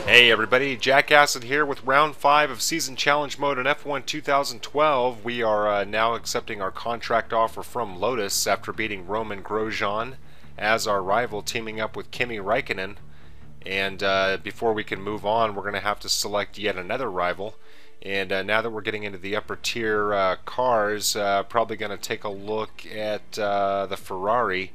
Hey everybody, Jackass here with round 5 of Season Challenge Mode in F1 2012. We are now accepting our contract offer from Lotus after beating Roman Grosjean as our rival, teaming up with Kimi Räikkönen. And before we can move on, we're going to have to select yet another rival. And now that we're getting into the upper tier cars, probably going to take a look at the Ferrari.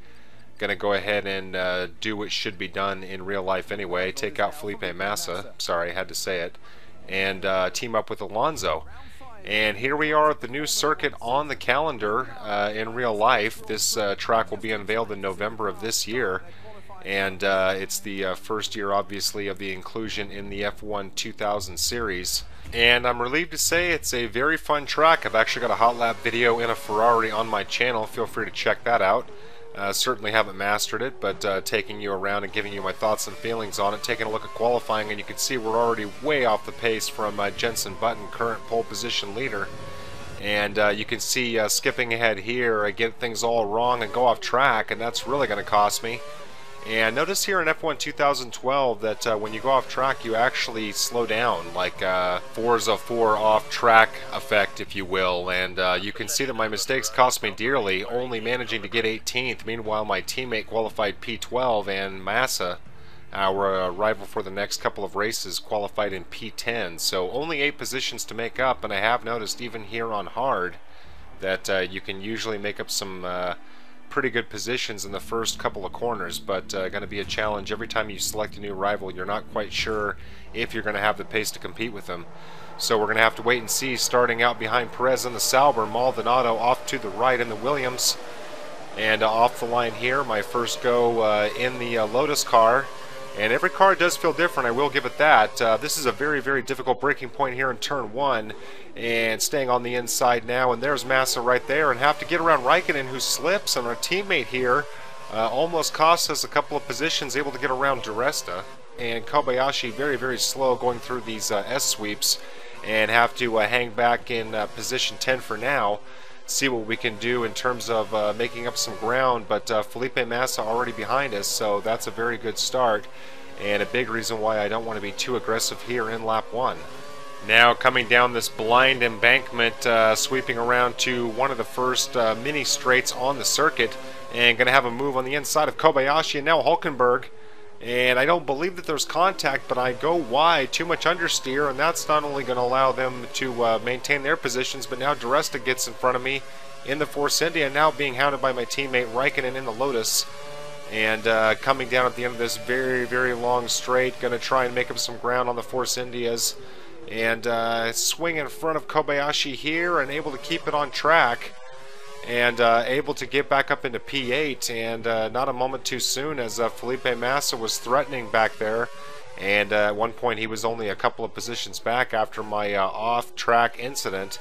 Going to go ahead and do what should be done in real life anyway, take out Felipe Massa, sorry I had to say it, and team up with Alonso. And here we are at the new circuit on the calendar in real life. This track will be unveiled in November of this year, and it's the first year obviously of the inclusion in the F1 2000 series. And I'm relieved to say it's a very fun track. I've actually got a hot lap video in a Ferrari on my channel, feel free to check that out. Certainly haven't mastered it, but taking you around and giving you my thoughts and feelings on it, taking a look at qualifying, and you can see we're already way off the pace from Jenson Button, current pole position leader. And you can see skipping ahead here, I get things all wrong and go off track, and that's really going to cost me. And notice here in F1 2012 that when you go off track, you actually slow down, like Forza 4 off track effect, if you will. And you can see that my mistakes cost me dearly, only managing to get 18th. Meanwhile, my teammate qualified P12, and Massa, our rival for the next couple of races, qualified in P10. So only 8 positions to make up, and I have noticed even here on hard that you can usually make up some pretty good positions in the first couple of corners, but going to be a challenge. Every time you select a new rival, you're not quite sure if you're going to have the pace to compete with them. So we're going to have to wait and see. Starting out behind Perez in the Sauber, Maldonado off to the right in the Williams, and off the line here, my first go in the Lotus car. And every car does feel different, I will give it that. This is a very, very difficult braking point here in turn 1, and staying on the inside now, and there's Massa right there, and have to get around Räikkönen, who slips, and our teammate here almost costs us a couple of positions, able to get around Di Resta. And Kobayashi very, very slow going through these S-sweeps, and have to hang back in position 10 for now. See what we can do in terms of making up some ground, but Felipe Massa already behind us, so that's a very good start, and a big reason why I don't want to be too aggressive here in lap 1. Now coming down this blind embankment, sweeping around to one of the first mini straights on the circuit, and going to have a move on the inside of Kobayashi, and now Hulkenberg. And I don't believe that there's contact, but I go wide, too much understeer, and that's not only going to allow them to maintain their positions, but now Di Resta gets in front of me in the Force India, now being hounded by my teammate Räikkönen in the Lotus. And coming down at the end of this very, very long straight, going to try and make up some ground on the Force Indias. And swing in front of Kobayashi here, and able to keep it on track. And able to get back up into P8, and not a moment too soon, as Felipe Massa was threatening back there, and at one point he was only a couple of positions back after my off-track incident,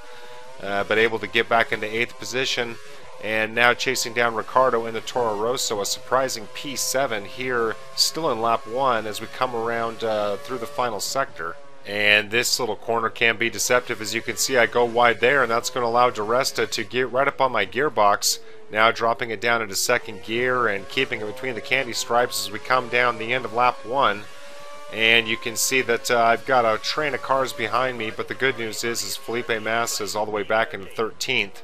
but able to get back into 8th position, and now chasing down Ricciardo in the Toro Rosso, a surprising P7 here, still in lap 1 as we come around through the final sector. And this little corner can be deceptive. As you can see, I go wide there, and that's going to allow Di Resta to get right up on my gearbox. Now dropping it down into 2nd gear and keeping it between the candy stripes as we come down the end of lap 1. And you can see that I've got a train of cars behind me, but the good news is Felipe Massa is all the way back in 13th.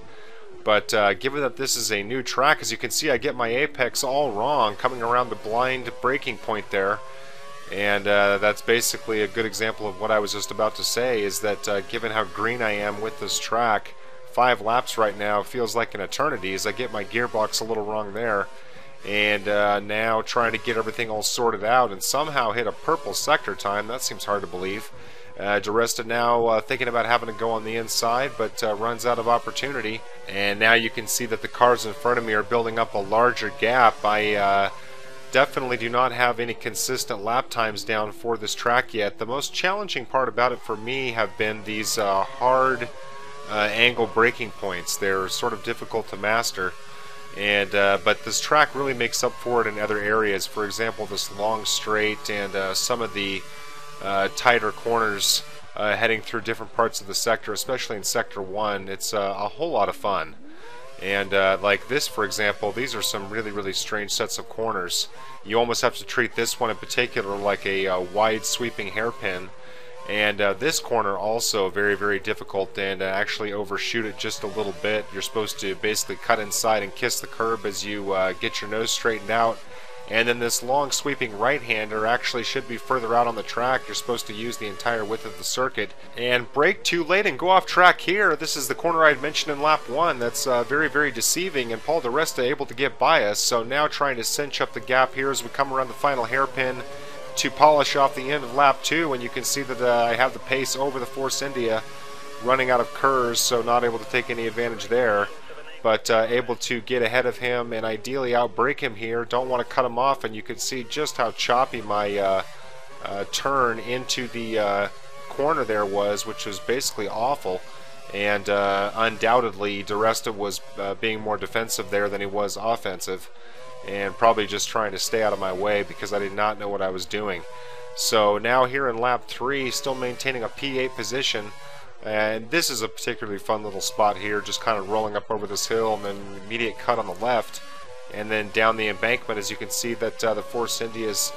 But given that this is a new track, as you can see, I get my apex all wrong coming around the blind braking point there. And that's basically a good example of what I was just about to say, is that given how green I am with this track, 5 laps right now feels like an eternity, as I get my gearbox a little wrong there. And now trying to get everything all sorted out and somehow hit a purple sector time. That seems hard to believe. Di Resta now thinking about having to go on the inside, but runs out of opportunity. And now you can see that the cars in front of me are building up a larger gap. I definitely do not have any consistent lap times down for this track yet. The most challenging part about it for me have been these hard angle braking points. They're sort of difficult to master, and but this track really makes up for it in other areas. For example, this long straight and some of the tighter corners heading through different parts of the sector, especially in Sector 1. It's a whole lot of fun. And like this, for example, these are some really strange sets of corners. You almost have to treat this one in particular like a wide sweeping hairpin. And this corner also very difficult, and actually overshoot it just a little bit. You're supposed to basically cut inside and kiss the curb as you get your nose straightened out. And then this long sweeping right-hander actually should be further out on the track. You're supposed to use the entire width of the circuit and brake too late and go off track here. This is the corner I had mentioned in lap 1 that's very deceiving, and Paul di Resta able to get by us. So now trying to cinch up the gap here as we come around the final hairpin to polish off the end of lap 2, and you can see that I have the pace over the Force India, running out of curves, so not able to take any advantage there. But able to get ahead of him and ideally outbrake him here. Don't want to cut him off, and you can see just how choppy my turn into the corner there was, which was basically awful. And undoubtedly, di Resta was being more defensive there than he was offensive, and probably just trying to stay out of my way because I did not know what I was doing. So now here in lap 3, still maintaining a P8 position. And this is a particularly fun little spot here, just kind of rolling up over this hill and then immediate cut on the left. And then down the embankment, as you can see that the Force India is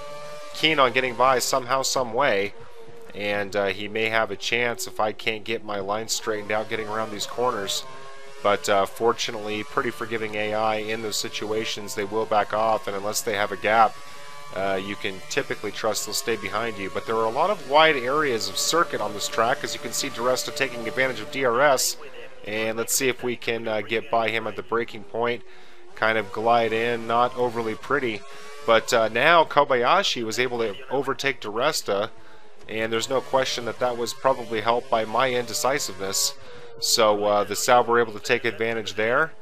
keen on getting by somehow, some way. And he may have a chance if I can't get my line straightened out getting around these corners. But fortunately, pretty forgiving AI in those situations. They will back off, and unless they have a gap, you can typically trust they'll stay behind you. But there are a lot of wide areas of circuit on this track, as you can see di Resta taking advantage of DRS. And let's see if we can get by him at the braking point, kind of glide in, not overly pretty. But now Kobayashi was able to overtake di Resta, and there's no question that that was probably helped by my indecisiveness. So the Sauber were able to take advantage there.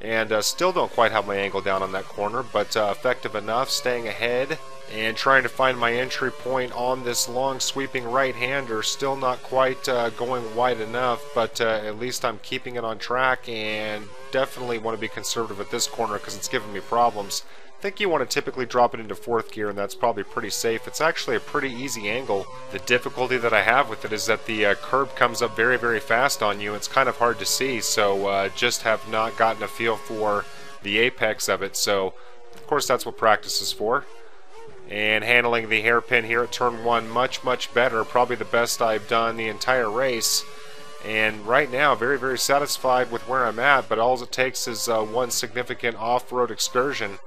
And still don't quite have my angle down on that corner, but effective enough, staying ahead and trying to find my entry point on this long sweeping right-hander. Still not quite going wide enough, but at least I'm keeping it on track, and definitely want to be conservative at this corner because it's giving me problems. I think you want to typically drop it into 4th gear, and that's probably pretty safe. It's actually a pretty easy angle. The difficulty that I have with it is that the curb comes up very fast on you. It's kind of hard to see, so just have not gotten a feel for the apex of it. So, of course, that's what practice is for. And handling the hairpin here at turn 1 much better. Probably the best I've done the entire race. And right now, very satisfied with where I'm at, but all it takes is one significant off-road excursion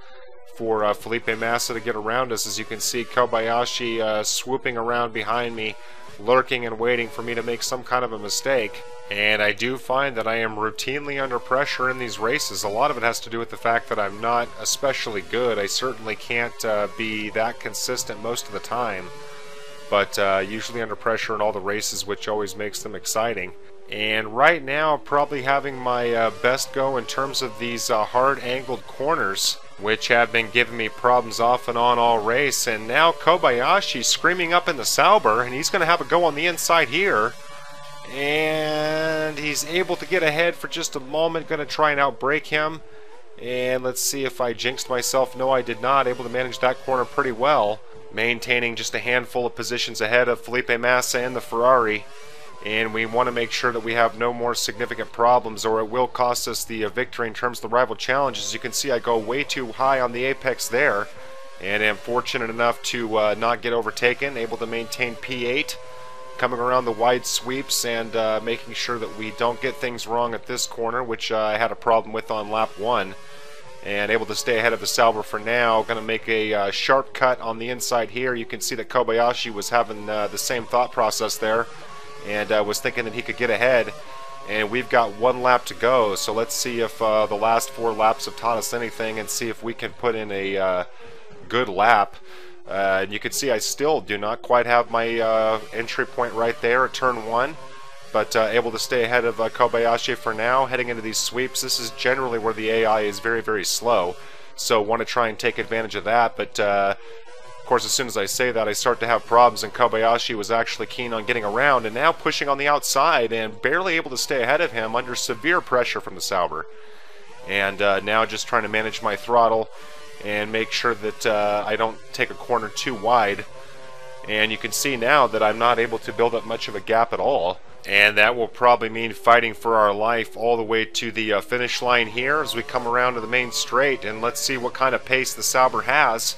for Felipe Massa to get around us. As you can see, Kobayashi swooping around behind me, lurking and waiting for me to make some kind of a mistake. And I do find that I am routinely under pressure in these races. A lot of it has to do with the fact that I'm not especially good. I certainly can't be that consistent most of the time, but usually under pressure in all the races, which always makes them exciting. And right now, probably having my best go in terms of these hard angled corners, which have been giving me problems off and on all race. And now Kobayashi screaming up in the Sauber, and he's going to have a go on the inside here. And he's able to get ahead for just a moment. Going to try and outbrake him. And let's see if I jinxed myself. No, I did not. Able to manage that corner pretty well, maintaining just a handful of positions ahead of Felipe Massa and the Ferrari. And we want to make sure that we have no more significant problems, or it will cost us the victory in terms of the rival challenge. As you can see, I go way too high on the apex there, and am fortunate enough to not get overtaken, able to maintain P8, coming around the wide sweeps and making sure that we don't get things wrong at this corner, which I had a problem with on lap 1. And able to stay ahead of the Sauber for now. Going to make a sharp cut on the inside here. You can see that Kobayashi was having the same thought process there, and was thinking that he could get ahead. And we've got 1 lap to go, so let's see if the last 4 laps have taught us anything, and see if we can put in a good lap. And you can see I still do not quite have my entry point right there at turn 1, but able to stay ahead of Kobayashi for now. Heading into these sweeps, this is generally where the AI is very slow, so want to try and take advantage of that. But of course, as soon as I say that, I start to have problems, and Kobayashi was actually keen on getting around, and now pushing on the outside and barely able to stay ahead of him under severe pressure from the Sauber. And now just trying to manage my throttle and make sure that I don't take a corner too wide. And you can see now that I'm not able to build up much of a gap at all. And that will probably mean fighting for our life all the way to the finish line here as we come around to the main straight. And let's see what kind of pace the Sauber has.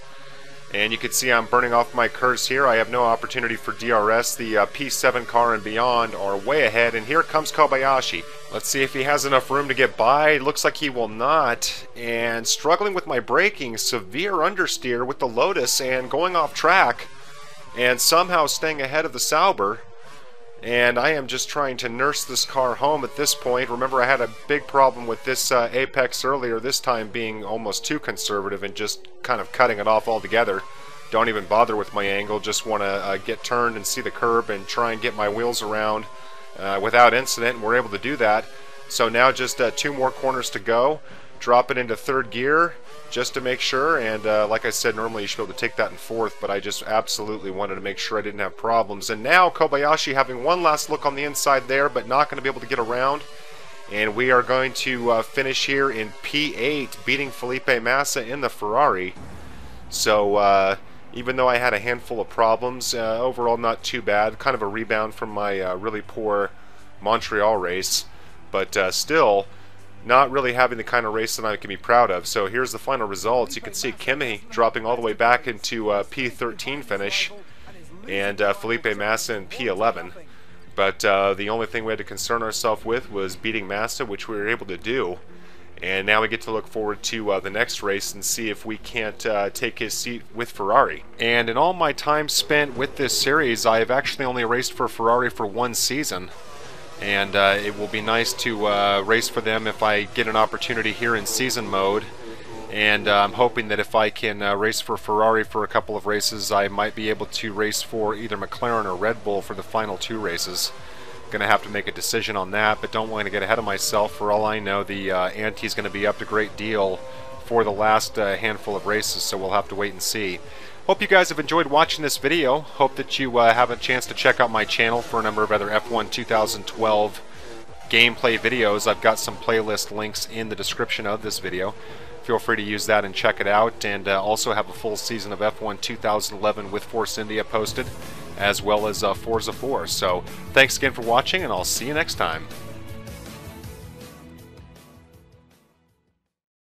And you can see I'm burning off my curse here. I have no opportunity for DRS. The P7 car and beyond are way ahead. And here comes Kobayashi. Let's see if he has enough room to get by. Looks like he will not. And struggling with my braking. Severe understeer with the Lotus and going off track. And somehow staying ahead of the Sauber. And I am just trying to nurse this car home at this point. Remember, I had a big problem with this Apex earlier, this time being almost too conservative and just kind of cutting it off altogether. Don't even bother with my angle, just want to get turned and see the curb and try and get my wheels around without incident, and we're able to do that. So now just 2 more corners to go. Drop it into 3rd gear just to make sure, and like I said, normally you should be able to take that in 4th, but I just absolutely wanted to make sure I didn't have problems. And now Kobayashi having one last look on the inside there, but not going to be able to get around. And we are going to finish here in P8, beating Felipe Massa in the Ferrari. So even though I had a handful of problems, overall not too bad. Kind of a rebound from my really poor Montreal race, but still not really having the kind of race that I can be proud of. So here's the final results. You can see Kimi dropping all the way back into P13 finish, and Felipe Massa in P11. But the only thing we had to concern ourselves with was beating Massa, which we were able to do. And now we get to look forward to the next race and see if we can't take his seat with Ferrari. And in all my time spent with this series, I have actually only raced for Ferrari for 1 season. And it will be nice to race for them if I get an opportunity here in season mode. And I'm hoping that if I can race for Ferrari for a couple of races, I might be able to race for either McLaren or Red Bull for the final 2 races. Going to have to make a decision on that, but don't want to get ahead of myself. For all I know, the ante is going to be up a great deal for the last handful of races, so we'll have to wait and see. Hope you guys have enjoyed watching this video. Hope that you have a chance to check out my channel for a number of other F1 2012 gameplay videos. I've got some playlist links in the description of this video. Feel free to use that and check it out, and also have a full season of F1 2011 with Force India posted, as well as Forza 4. So thanks again for watching, and I'll see you next time.